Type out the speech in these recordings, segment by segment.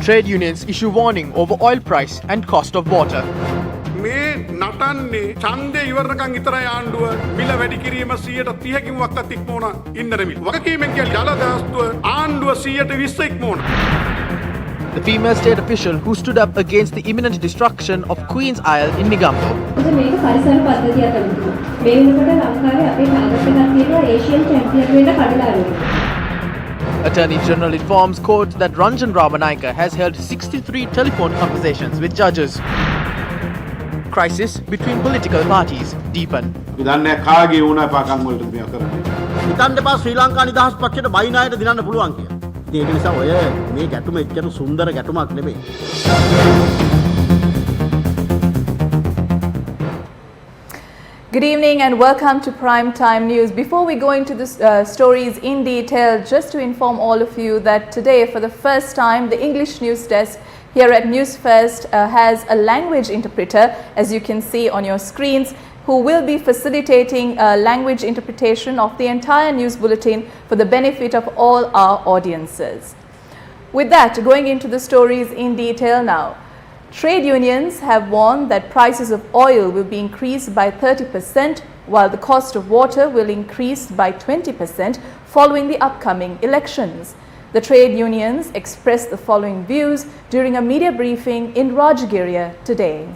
Trade unions issue warning over oil price and cost of water. මේ නටන්නේ ඡන්දේ ඉවරනකන් විතරයි ආණ්ඩුව මිල වැඩි කිරීම 130කින් වක්කත් ඉක්මවන ඉන්දරමිල. වගකීමෙන් කියන ජල දාස්තුව ආණ්ඩුව 120 ඉක්මවන. The female state official who stood up against the imminent destruction of Queen's Isle in Negombo. මේක පරිසර පද්ධතියක් තමයි. මේ වෙනකොට ලංකාවේ අපේ ටාගට් එකක් තියෙනවා ඒෂියන් චැම්පියන් වෙන්න කඩලා Attorney General informs court that Ranjan Ramanayaka has held 63 telephone conversations with judges. Crisis between political parties deepen. ඉදන්නේ කාගේ වුණා පාකම් වලට මේ කරන්නේ. හිතන්න එපා ශ්‍රී ලංකා නිදහස් පක්ෂයට බයින් අයට දිනන්න පුළුවන් කියලා. ඉතින් ඒක නිසා ඔය මේ ගැටුම එච්චර සුන්දර ගැටුමක් නෙමෙයි. Good evening and welcome to Prime Time News. Before we go into the stories in detail, just to inform all of you that today for the first time the English news desk here at Newsfirst has a language interpreter, as you can see on your screens, who will be facilitating language interpretation of the entire news bulletin for the benefit of all our audiences. With that, going into the stories in detail now. Trade unions have warned that prices of oil will be increased by 30%, while the cost of water will increase by 20% following the upcoming elections. The trade unions expressed the following views during a media briefing in Rajagiriya today.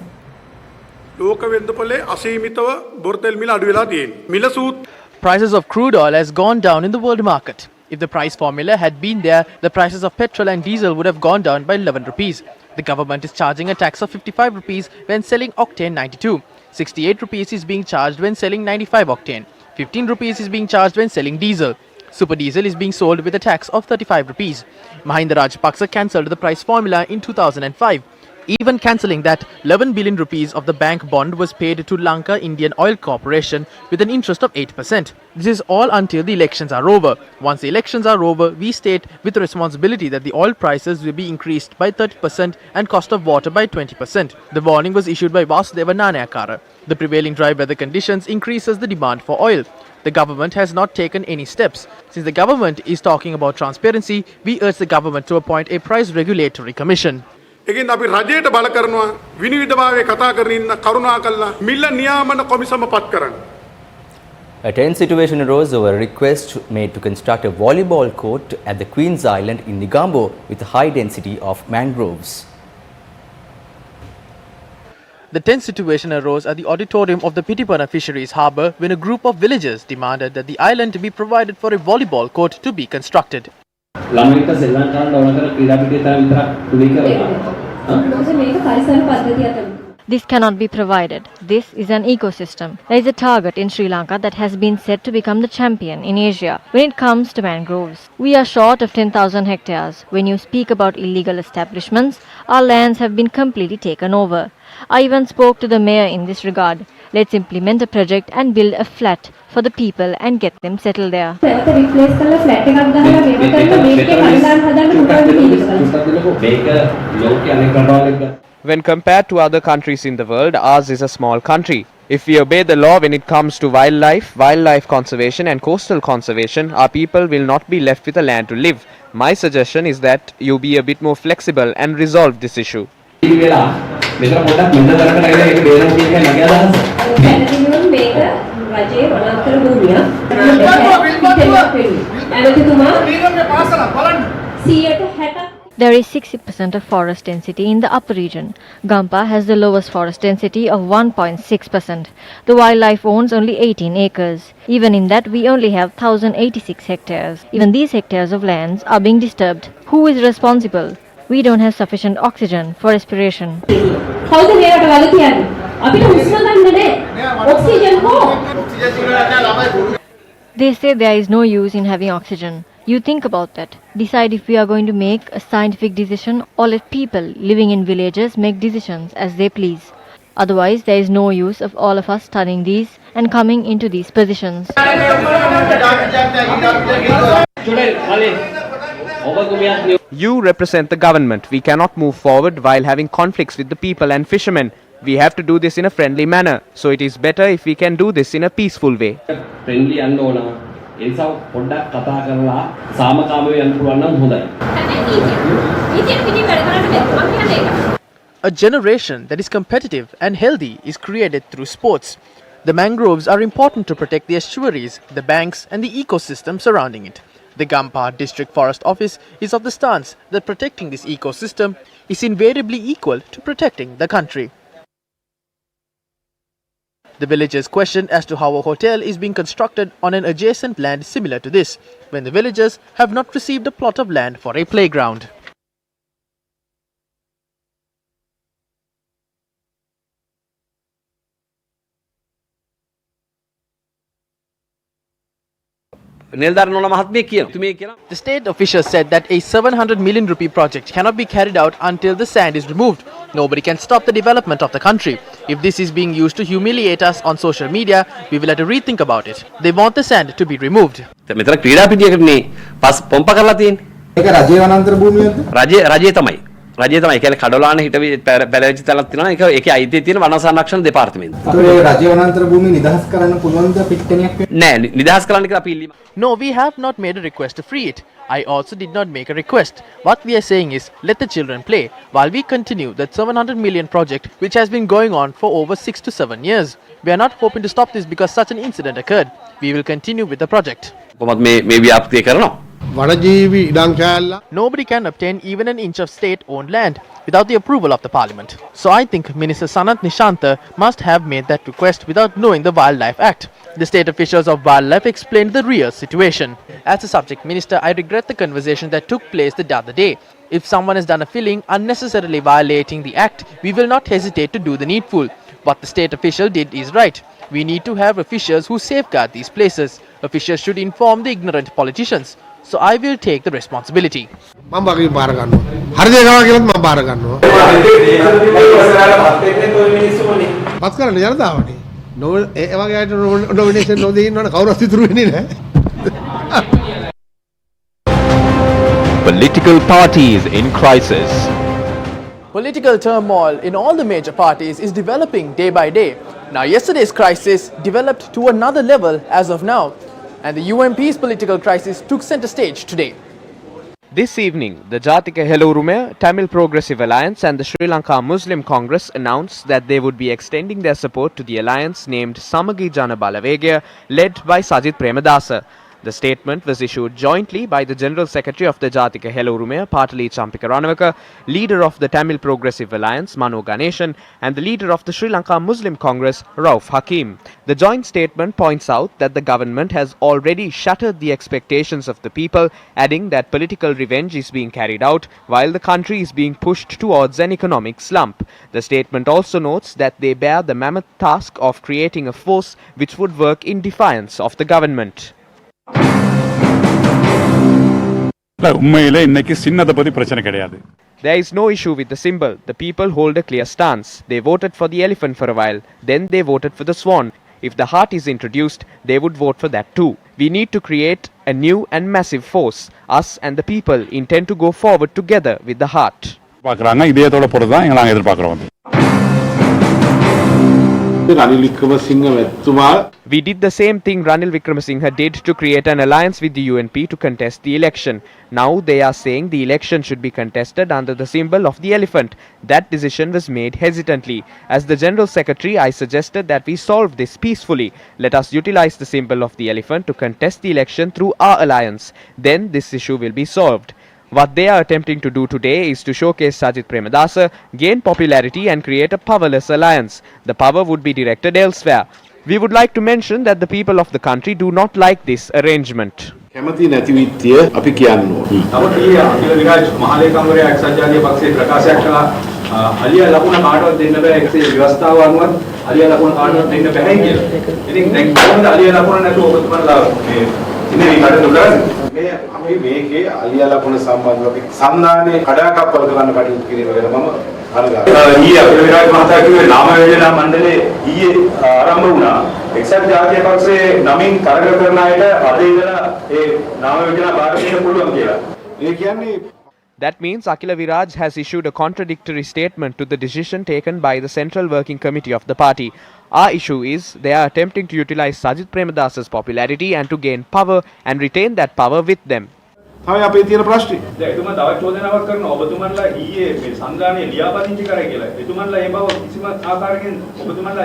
Prices of crude oil has gone down in the world market. If the price formula had been there, the prices of petrol and diesel would have gone down by 11 rupees. The government is charging a tax of 55 rupees when selling octane 92. 68 rupees is being charged when selling 95 octane. 15 rupees is being charged when selling diesel. Super diesel is being sold with a tax of 35 rupees. Mahinda Rajapaksa cancelled the price formula in 2005. Even cancelling that, 11 billion rupees of the bank bond was paid to Lanka Indian Oil Corporation with an interest of 8%. This is all until the elections are over. Once the elections are over, we state with responsibility that the oil prices will be increased by 30% and cost of water by 20%. The warning was issued by Vasudeva Nanayakara. The prevailing dry weather conditions increases the demand for oil. The government has not taken any steps. Since the government is talking about transparency, we urge the government to appoint a price regulatory commission. ඒකින් අපි රජයට බල කරනවා විනිවිදභාවයේ කතා කරන ඉන්න කරුණා කළා මිල නියාමන කොමිසම පත් කරන්න. A tense situation arose over a request made to construct a volleyball court at the Queen's Island in Negombo with a high density of mangroves. The tense situation arose at the auditorium of the Pitipana Fisheries Harbour when a group of villagers demanded that the island be provided for a volleyball court to be constructed. මේක පරිසර පද්ධතියක් තමයි. This cannot be provided. This is an ecosystem. There is a target in Sri Lanka that has been set to become the champion in Asia when it comes to mangroves. We are short of 10,000 hectares. When you speak about illegal establishments, our lands have been completely taken over. I even spoke to the mayor in this regard. Let's implement a project and build a flat for the people and get them settled there. When compared to other countries in the world, ours is a small country. If we obey the law when it comes to wildlife conservation and coastal conservation, our people will not be left with a land to live. My suggestion is that you be a bit more flexible and resolve this issue. There is 60% of forest density in the upper region. Gampa has the lowest forest density of 1.6%. The wildlife owns only 18 acres. Even in that, we only have 1,086 hectares. Even these hectares of lands are being disturbed. Who is responsible? We don't have sufficient oxygen for respiration. They say there is no use in having oxygen. You think about that. Decide if we are going to make a scientific decision or let people living in villages make decisions as they please. Otherwise, there is no use of all of us studying these and coming into these positions. You represent the government. We cannot move forward while having conflicts with the people and fishermen. We have to do this in a friendly manner. So it is better if we can do this in a peaceful way. A generation that is competitive and healthy is created through sports. The mangroves are important to protect the estuaries, the banks and the ecosystem surrounding it. The Gampar District Forest Office is of the stance that protecting this ecosystem is invariably equal to protecting the country. The villagers questioned as to how a hotel is being constructed on an adjacent land similar to this, when the villagers have not received a plot of land for a playground. The state officials said that a 700 million rupee project cannot be carried out until the sand is removed. Nobody can stop the development of the country. If this is being used to humiliate us on social media, we will have to rethink about it. They want the sand to be removed. රජය තමයි කියන්නේ කඩලාන හිට පැලවිච්ච තැනක් තියෙනවා ඒක ඒකේ අයිතිය තියෙන වන සංරක්ෂණ දෙපාර්තමේන්තුව. ඒතකොට රජය වනාන්තර භූමිය නිදහස් කරන්න පුළුවන්ද පිටකණයක් වෙන්න? නෑ නිදහස් කරන්න කියලා අපි ඉල්ලීම. No, we have not made a request to free it. I also did not make a request. What we are saying is, let the children play while we continue that 700 million project which has been going on for over 6 to 7 years. We are not hoping to stop this because such an incident occurred. We will continue with the project. කොහොමද මේ ව්‍යාප්තිය කරනවා? Nobody can obtain even an inch of state-owned land without the approval of the parliament. So I think Minister Sanat Nishanta must have made that request without knowing the Wildlife Act. The state officials of Wildlife explained the real situation. As a subject minister, I regret the conversation that took place the other day. If someone has done a filling unnecessarily violating the act, we will not hesitate to do the needful. What the state official did is right. We need to have officials who safeguard these places. Officials should inform the ignorant politicians. So I will take the responsibility. Political parties in crisis. Political turmoil in all the major parties is developing day by day. Now yesterday's crisis developed to another level as of now. And the UMP's political crisis took center stage today. This evening, the Jatika Helorume, Tamil Progressive Alliance and the Sri Lanka Muslim Congress announced that they would be extending their support to the alliance named Samagi Jana Balawegaya, led by Sajith Premadasa. The statement was issued jointly by the General Secretary of the Jatika Helorume, Patali Champika Ranavaka, leader of the Tamil Progressive Alliance, Mano Ganeshan, and the leader of the Sri Lanka Muslim Congress, Rauf Hakim. The joint statement points out that the government has already shattered the expectations of the people, adding that political revenge is being carried out while the country is being pushed towards an economic slump. The statement also notes that they bear the mammoth task of creating a force which would work in defiance of the government. There is no issue with the symbol. The people hold a clear stance. They voted for the elephant for a while. Then they voted for the swan. If the heart is introduced, they would vote for that too. We need to create a new and massive force. Us and the people intend to go forward together with the heart. We did the same thing Ranil Wickremesinghe did to create an alliance with the UNP to contest the election. Now they are saying the election should be contested under the symbol of the elephant. That decision was made hesitantly. As the General Secretary, I suggested that we solve this peacefully. Let us utilize the symbol of the elephant to contest the election through our alliance. Then this issue will be solved. What they are attempting to do today is to showcase Sajith Premadasa, gain popularity and create a powerless alliance. The power would be directed elsewhere. We would like to mention that the people of the country do not like this arrangement. කැමති නැති විත්‍ය අපි කියන්න ඕනේ. නමුත් ඊයේ අඛිල විරාජ් මහලේකම්වරයා එක්සත් ජාතික පක්ෂයේ ප්‍රකාශයක් කළා අලියා ලකුණ කාටවත් දෙන්න බෑ ඒකේ ව්‍යවස්ථාව අනුව අලියා ලකුණ කාටවත් දෙන්න බෑ කියලා. ඉතින් දැන් කොහොමද අලියා ලකුණ නැතුව ඔබතුමාලා මේ ඉන්නේ කටයුතු කරන්නේ? මේ අපි මේකේ අලියා ලකුණ සම්බන්ධව අපි සම්මානයේ කඩාකප්පල් කරන්න කටයුතු කිරීම ගැන මම ඊයේ අඛිල විරාජ් මහතා කිව්වේ නාම වේදනා මණ්ඩලයේ ඊයේ ආරම්භ වුණා. එක්සත් ජාතික පක්ෂයේ නමින් තරග කරන අයට අද ඉඳලා ඒ නාම වේදනා බාර දෙන්න පුළුවන් කියලා. ඒ කියන්නේ That means Akila Viraj has issued a contradictory statement to the decision taken by the Central Working Committee of the party. Our issue is they are attempting to utilize Sajith Premadasa's popularity and to gain power and retain that power with them. තමයි අපේ තියෙන ප්‍රශ්නේ. දැන් එතුමා තවත් චෝදනාවක් කරනවා ඔබතුමන්ලා ඊයේ මේ සංගාණයේ ලියාපදිංචි කරා කියලා. එතුමන්ලා ඒ බව කිසිම ආකාරයකින් ඔබතුමන්ලා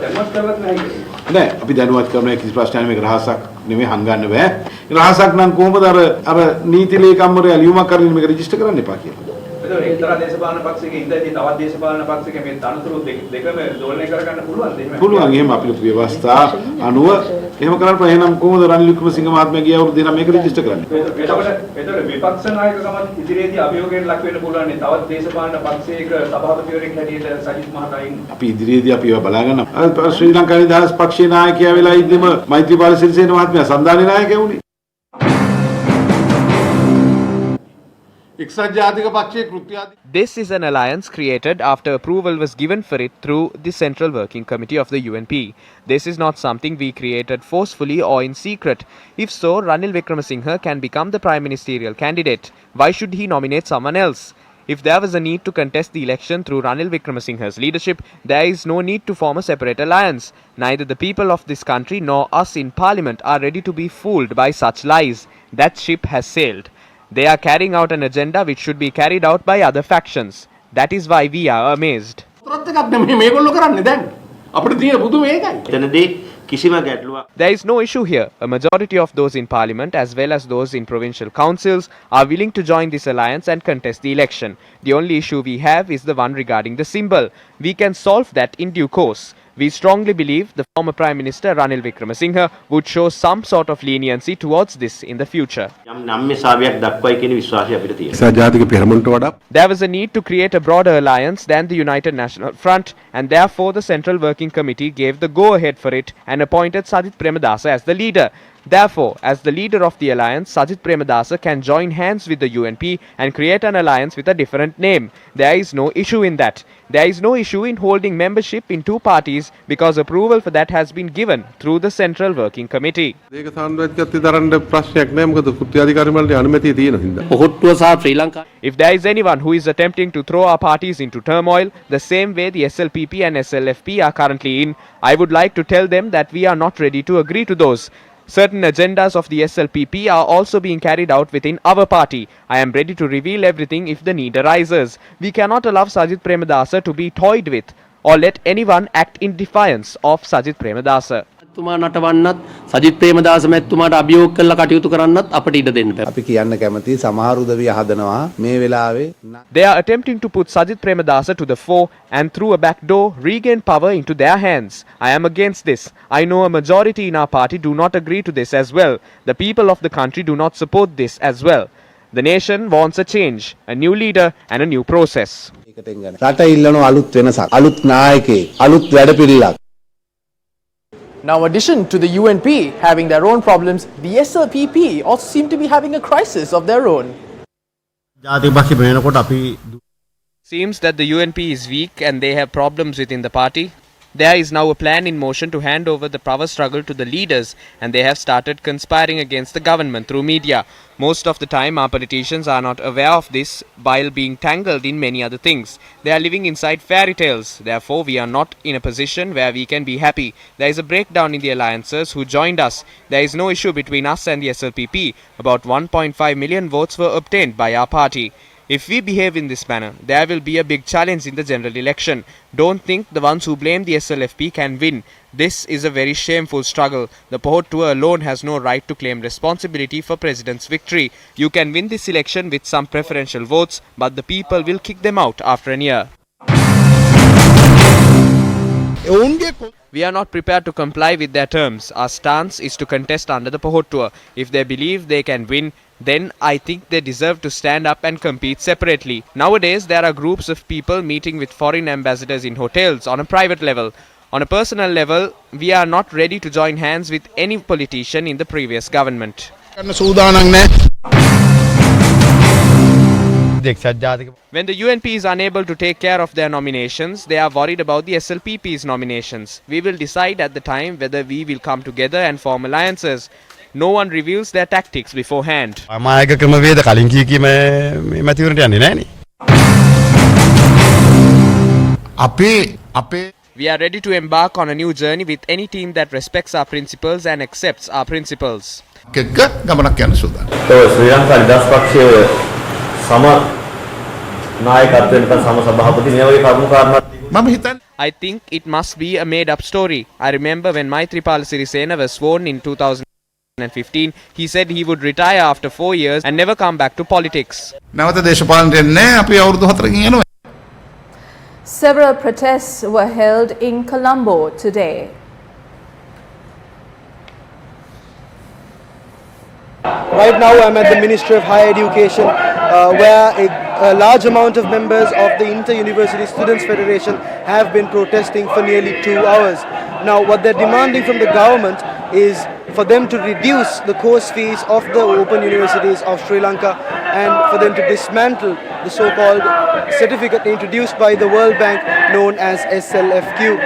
දැනුවත් කරලත් නැහැ කියලා. නෑ අපි දැනුවත් කරන කිසි ප්‍රශ්නයක් මේක රහසක් නෙමෙයි හංගන්න බෑ. රහසක් නම් කොහොමද අර නීති ලේකම්වරයා ලියුමක් කරගෙන මේක රෙජිස්ටර් කරන්න එපා කියලා. එතකොට එක්තරා දේශපාලන පක්ෂයක ඉඳදී තවත් දේශපාලන පක්ෂයක මේ තනතුරු දෙකම දෝලනය කරගන්න පුළුවන්ද එහෙම? පුළුවන්. එහෙම අපිට ව්‍යවස්ථා අනුව එහෙම කරන්න පුළුවන්. එහෙනම් කොහොමද රනිල් වික්‍රමසිංහ මහත්මයා ගිය අවුරුද්දේ නම් මේක රෙජිස්ටර් කරන්නේ? එතකොට විපක්ෂ නායකකම ඉදිරියේදී අභියෝගයෙන් ලක් වෙන්න පුළුවන් නේ තවත් දේශපාලන පක්ෂයක සභාපතිවරයෙක් හැටියට සජිත් මහතා ඉන්නේ. අපි ඉදිරියේදී අපි ඒවා බලා ගන්නවා. ශ්‍රී ලංකා නිදහස් පක්ෂයේ නායකයා වෙලා ඉද්දිම මෛත්‍රීපාල සිරිසේන මහත්මයා සන්ධානයේ නායකයා වුණේ. This is an alliance created after approval was given for it through the Central Working Committee of the UNP. This is not something we created forcefully or in secret. If so, Ranil Wickremesinghe can become the prime ministerial candidate. Why should he nominate someone else? If there was a need to contest the election through Ranil Wickremesinghe's leadership, there is no need to form a separate alliance. Neither the people of this country nor us in parliament are ready to be fooled by such lies. That ship has sailed. They are carrying out an agenda which should be carried out by other factions. That is why we are amazed. There is no issue here. A majority of those in parliament as well as those in provincial councils are willing to join this alliance and contest the election. The only issue we have is the one regarding the symbol. We can solve that in due course. We strongly believe the former Prime Minister Ranil Wickremesinghe would show some sort of leniency towards this in the future. There was a need to create a broader alliance than the United National Front, and therefore the Central Working Committee gave the go-ahead for it and appointed Sajith Premadasa as the leader. Therefore, as the leader of the alliance, Sajith Premadasa can join hands with the UNP and create an alliance with a different name. There is no issue in that. There is no issue in holding membership in two parties because approval for that has been given through the Central Working Committee. If there is anyone who is attempting to throw our parties into turmoil, the same way the SLPP and SLFP are currently in, I would like to tell them that we are not ready to agree to those. Certain agendas of the SLPP are also being carried out within our party. I am ready to reveal everything if the need arises. We cannot allow Sajith Premadasa to be toyed with or let anyone act in defiance of Sajith Premadasa. තුමා නටවන්නත් සජිත් ප්‍රේමදාස මැතිතුමාට අභියෝග කරලා කටයුතු කරන්නත් අපට ඉඩ දෙන්න බෑ. අපි කියන්න කැමති සමහර උදවිය හදනවා මේ වෙලාවේ. They are attempting to put Sajith Premadasa to the fore and through a back door regain power into their hands. I am against this. I know a majority in our party do not agree to this as well. The people of the country do not support this as well. The nation wants a change, a new leader and a new process. රට ඉල්ලන අලුත් වෙනසක්, අලුත් නායකයෙක්, අලුත් වැඩපිළිවෙලක්. Now, addition to the UNP having their own problems, the SLPP also seem to be having a crisis of their own. Seems that the UNP is weak and they have problems within the party. There is now a plan in motion to hand over the power struggle to the leaders, and they have started conspiring against the government through media. Most of the time our politicians are not aware of this while being tangled in many other things. They are living inside fairy tales. Therefore, we are not in a position where we can be happy. There is a breakdown in the alliances who joined us. There is no issue between us and the SLPP. About 1.5 million votes were obtained by our party. If we behave in this manner, there will be a big challenge in the general election. Don't think the ones who blame the SLFP can win. This is a very shameful struggle. The Pohot tour alone has no right to claim responsibility for President's victory. You can win this election with some preferential votes, but the people will kick them out after a year. We are not prepared to comply with their terms. Our stance is to contest under the Pohot tour. If they believe they can win, then I think they deserve to stand up and compete separately. Nowadays, there are groups of people meeting with foreign ambassadors in hotels on a private level. On a personal level, we are not ready to join hands with any politician in the previous government. When the UNP is unable to take care of their nominations, they are worried about the SLPP's nominations. We will decide at the time whether we will come together and form alliances. No one reveals their tactics beforehand. We are ready to embark on a new journey with any team that respects our principles and accepts our principles. එක්ක ගමනක් යන්න සූදානම්. ශ්‍රී ලංකා නිදහස් පක්ෂයේ සම නායකත්වයට සම සභාපති මේ වගේ කරුණු කාරණා මම හිතන්නේ I think it must be a made-up story. I remember when Maithripala Sirisena was sworn in 2015, he said he would retire after 4 years and never come back to politics. නැවත දේශපාලනයට එන්නේ අපි අවුරුදු 4කින් යනවා. Several protests were held in Colombo today. Right now I'm at the Ministry of Higher Education where a large amount of members of the Inter-University Students Federation have been protesting for nearly 2 hours. Now what they're demanding from the government is for them to reduce the course fees of the open universities of Sri Lanka and for them to dismantle the so-called certificate introduced by the World Bank known as SLFQ.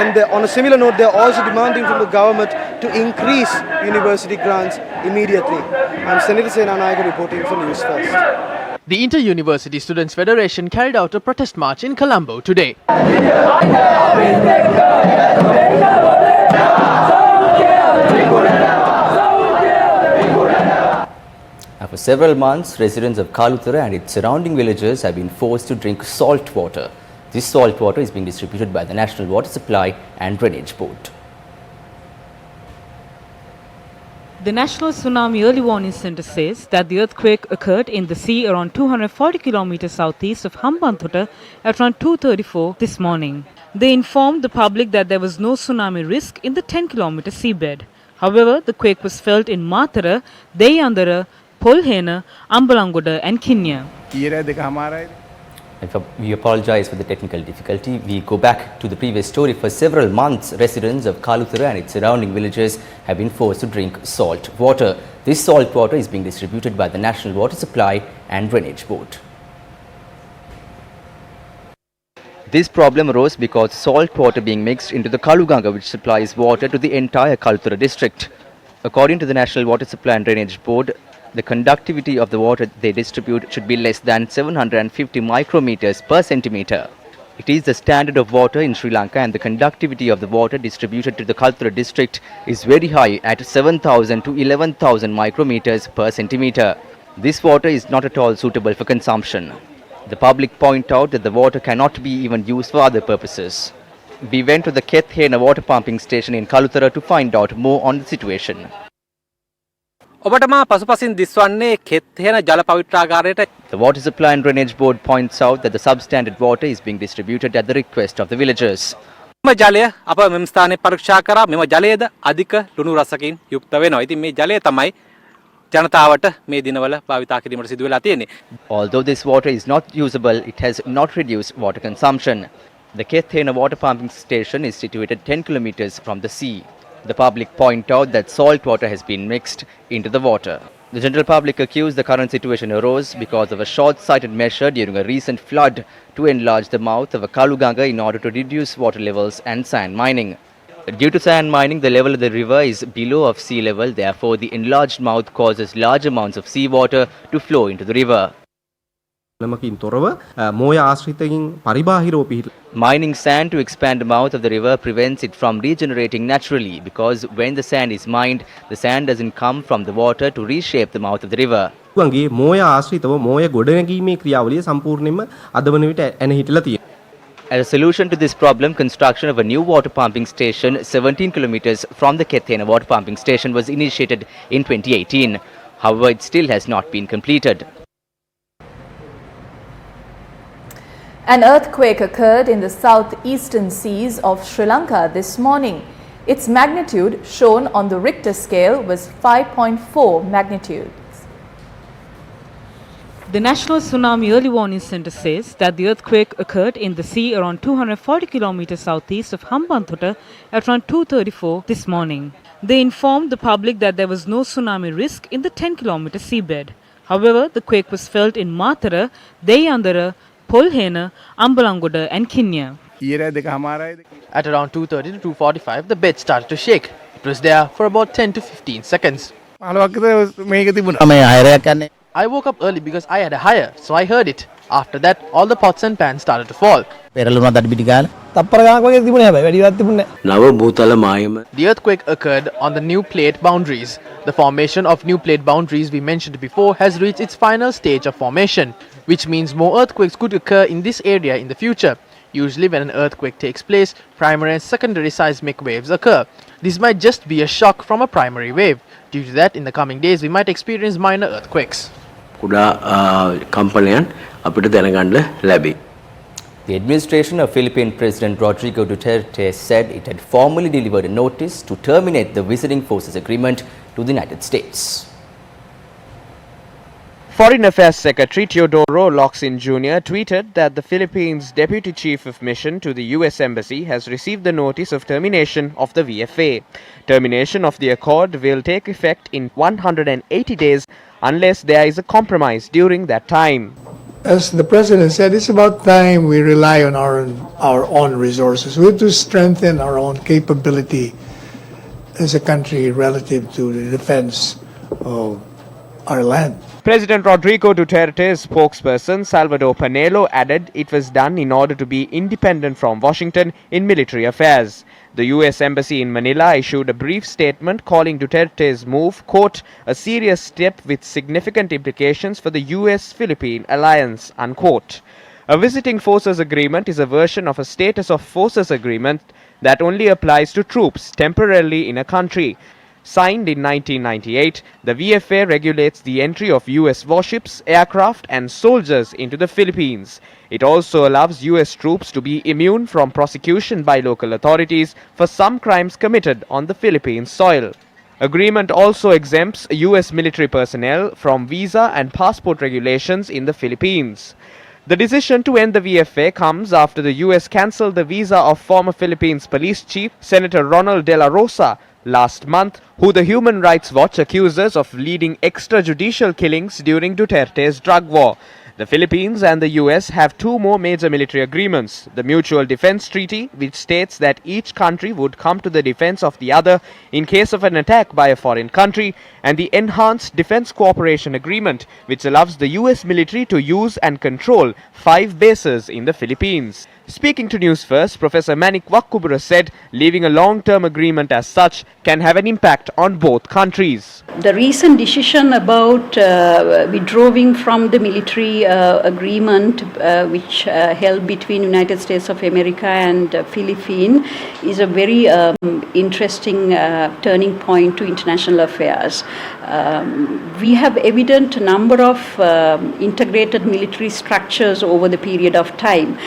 And on a similar note, they're also demanding from the government to increase university grants immediately. I'm Senator Senanayaka reporting for Newsfirst. The Inter-University Students Federation carried out a protest march in Colombo today. For several months, residents of Kaluthara and its surrounding villages have been forced to drink salt water. This salt water is being distributed by the National Water Supply and Drainage Board. The National Tsunami Early Warning Centre says that the earthquake occurred in the sea around 240 kilometers southeast of Hambantota at around 2:34 this morning. They informed the public that there was no tsunami risk in the 10-kilometer seabed. However, the quake was felt in Matara, Deyandara, Polhena, Ambalangoda and Kinya. We apologize for the technical difficulty. We go back to the previous story. For several months, residents of Kaluthara and its surrounding villages have been forced to drink salt water. This salt water is being distributed by the National Water Supply and Drainage Board. This problem arose because salt water being mixed into the Kaluganga, which supplies water to the entire Kaluthara district. According to the National Water Supply and Drainage Board, the conductivity of the water they distribute should be less than 750 micrometers per centimeter. It is the standard of water in Sri Lanka, and the conductivity of the water distributed to the Kaluthara district is very high at 7,000 to 11,000 micrometers per centimeter. This water is not at all suitable for consumption. The public point out that the water cannot be even used for other purposes. We went to the Kethena water pumping station in Kaluthara to find out more on the situation. The Water Supply and Drainage Board points out that the substandard water is being distributed at the request of the villagers. ජලය අප මෙම ස්ථානයේ පරීක්ෂා කරා. මෙම ජලයේද අධික ලුණු රසකින් යුක්ත වෙනවා. ඉතින් මේ ජලය තමයි ජනතාවට මේ දිනවල භාවිතා කිරීමට සිදු වෙලා තියෙන්නේ. Although this water is not usable, it has not reduced water consumption. The Kethena water pumping station is situated 10 kilometers from the sea. The public point out that salt water has been mixed into the water. The general public accused the current situation arose because of a short-sighted measure during a recent flood to enlarge the mouth of a Kaluganga in order to reduce water levels and sand mining. Due to sand mining, the level of the river is below of sea level. Therefore, the enlarged mouth causes large amounts of seawater to flow into the river. Mining sand to expand the mouth of the river prevents it from regenerating naturally, because when the sand is mined, the sand doesn't come from the water to reshape the mouth of the river. As a solution to this problem, construction of a new water pumping station 17 kilometers from the Kethena water pumping station was initiated in 2018. However, it still has not been completed. An earthquake occurred in the southeastern seas of Sri Lanka this morning. Its magnitude shown on the Richter scale was 5.4 magnitude. The National Tsunami Early Warning Centre says that the earthquake occurred in the sea around 240 kilometers southeast of Hambantota at around 2:34 this morning. They informed the public that there was no tsunami risk in the 10-kilometer seabed. However, the quake was felt in Matara, Deyandara, Polhena, Ambalangoda and Kinya. At around 2:30 to 2:45, the bed started to shake. It was there for about 10 to 15 seconds. I woke up early because I had a higher, so I heard it. After that, all the pots and pans started to fall. The earthquake occurred on the new plate boundaries. The formation of new plate boundaries we mentioned before has reached its final stage of formation, which means more earthquakes could occur in this area in the future. Usually when an earthquake takes place, primary and secondary seismic waves occur. This might just be a shock from a primary wave. Due to that, in the coming days, we might experience minor earthquakes. The administration of Philippine President Rodrigo Duterte said it had formally delivered a notice to terminate the visiting forces agreement to the United States. Foreign Affairs Secretary Teodoro Locsin Jr. tweeted that the Philippines' Deputy Chief of Mission to the US Embassy has received the notice of termination of the VFA. Termination of the accord will take effect in 180 days unless there is a compromise during that time. As the President said, it's about time we rely on our own resources. We have to strengthen our own capability as a country relative to the defense of our land. President Rodrigo Duterte's spokesperson Salvador Panelo added it was done in order to be independent from Washington in military affairs. The US Embassy in Manila issued a brief statement calling Duterte's move, quote, a serious step with significant implications for the US-Philippine alliance, unquote. A visiting forces agreement is a version of a status of forces agreement that only applies to troops temporarily in a country. Signed in 1998, the VFA regulates the entry of US warships, aircraft and soldiers into the Philippines. It also allows US troops to be immune from prosecution by local authorities for some crimes committed on the Philippine soil. Agreement also exempts US military personnel from visa and passport regulations in the Philippines. The decision to end the VFA comes after the US cancelled the visa of former Philippines Police Chief Senator Ronald De La Rosa last month, who the Human Rights Watch accuses of leading extrajudicial killings during Duterte's drug war. The Philippines and the US have two more major military agreements: the Mutual Defense Treaty, which states that each country would come to the defense of the other in case of an attack by a foreign country, and the Enhanced Defense Cooperation Agreement, which allows the US military to use and control 5 bases in the Philippines. Speaking to Newsfirst, Professor Manik Wakkubura said leaving a long-term agreement as such can have an impact on both countries. The recent decision about withdrawing from the military agreement which held between United States of America and Philippines is a very interesting turning point to international affairs. We have evident number of integrated military structures over the period of time.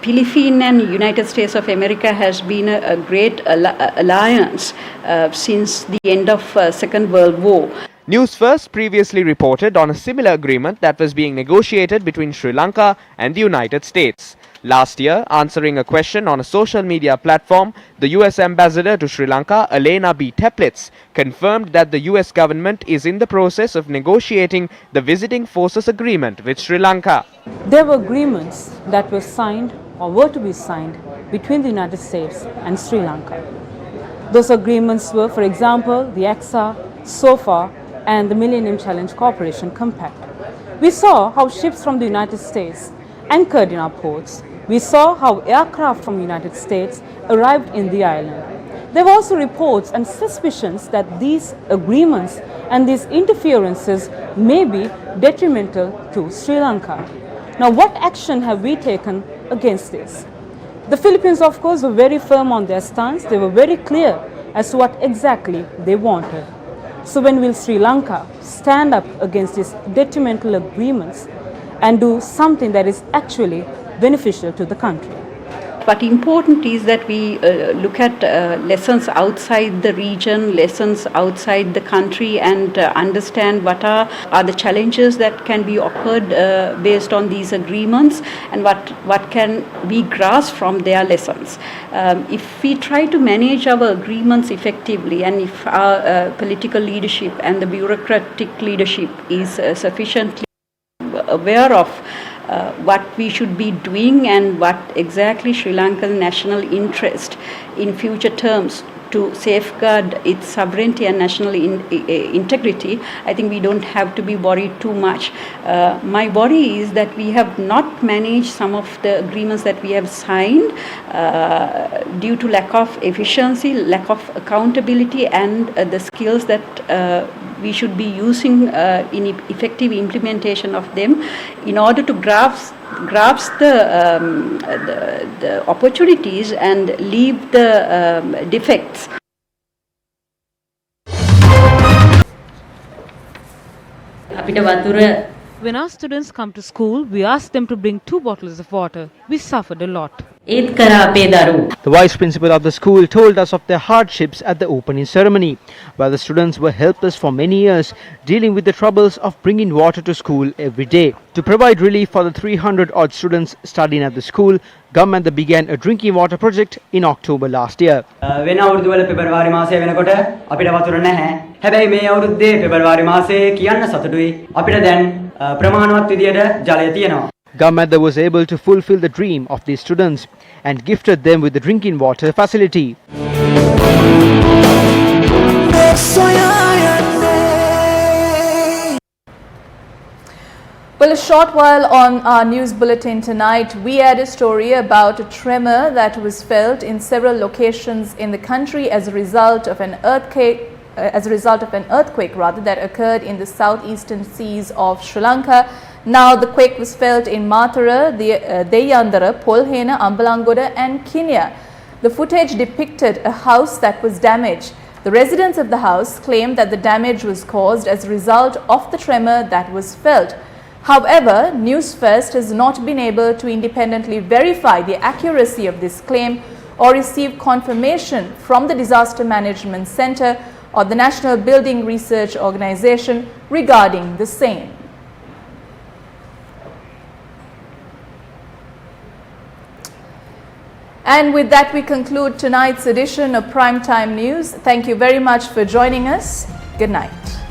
Philippines and United States of America has been a great alliance since the end of Second World War. Newsfirst previously reported on a similar agreement that was being negotiated between Sri Lanka and the United States. Last year, answering a question on a social media platform, the US Ambassador to Sri Lanka, Elena B. Teplitz, confirmed that the US government is in the process of negotiating the Visiting Forces Agreement with Sri Lanka. There were agreements that were signed or were to be signed between the United States and Sri Lanka. Those agreements were, for example, the AXA, SOFA, and the Millennium Challenge Cooperation Compact. We saw how ships from the United States anchored in our ports. We saw how aircraft from the United States arrived in the island. There were also reports and suspicions that these agreements and these interferences may be detrimental to Sri Lanka. Now, what action have we taken against this? The Philippines, of course, were very firm on their stance. They were very clear as to what exactly they wanted. So when will Sri Lanka stand up against these detrimental agreements and do something that is actually beneficial to the country? But important is that we look at lessons outside the region, lessons outside the country, and understand what are the challenges that can be occurred based on these agreements, and what can we grasp from their lessons. If we try to manage our agreements effectively, and if our political leadership and the bureaucratic leadership is sufficiently aware of what we should be doing and what exactly Sri Lankan national interest in future terms to safeguard its sovereignty and national integrity, I think we don't have to be worried too much. My worry is that we have not managed some of the agreements that we have signed due to lack of efficiency, lack of accountability, and the skills that we should be using in effective implementation of them in order to grasp the opportunities and leave the defects. When our students come to school, we ask them to bring 2 bottles of water. We suffered a lot. The vice principal of the school told us of their hardships at the opening ceremony, where the students were helpless for many years, dealing with the troubles of bringing water to school every day. To provide relief for the 300 odd students studying at the school, government began a drinking water project in October last year. වෙන අවුරුදුවල පෙබරවාරි මාසය වෙනකොට අපිට වතුර නැහැ. හැබැයි මේ අවුරුද්දේ පෙබරවාරි මාසයේ කියන්න සතුටුයි. අපිට දැන් ප්‍රමාණවත් විදියට ජලය තියෙනවා. Government was able to fulfill the dream of these students and gifted them with the drinking water facility. Well, a short while on our news bulletin tonight, we had a story about a tremor that was felt in several locations in the country as a result of an earthquake. That occurred in the southeastern seas of Sri Lanka. Now, the quake was felt in Matara, Deyandara, Polhena, Ambalangoda and Kinya. The footage depicted a house that was damaged. The residents of the house claimed that the damage was caused as a result of the tremor that was felt. However, Newsfirst has not been able to independently verify the accuracy of this claim or receive confirmation from the Disaster Management Centre or the National Building Research Organisation regarding the same. And with that, we conclude tonight's edition of Primetime News. Thank you very much for joining us. Good night.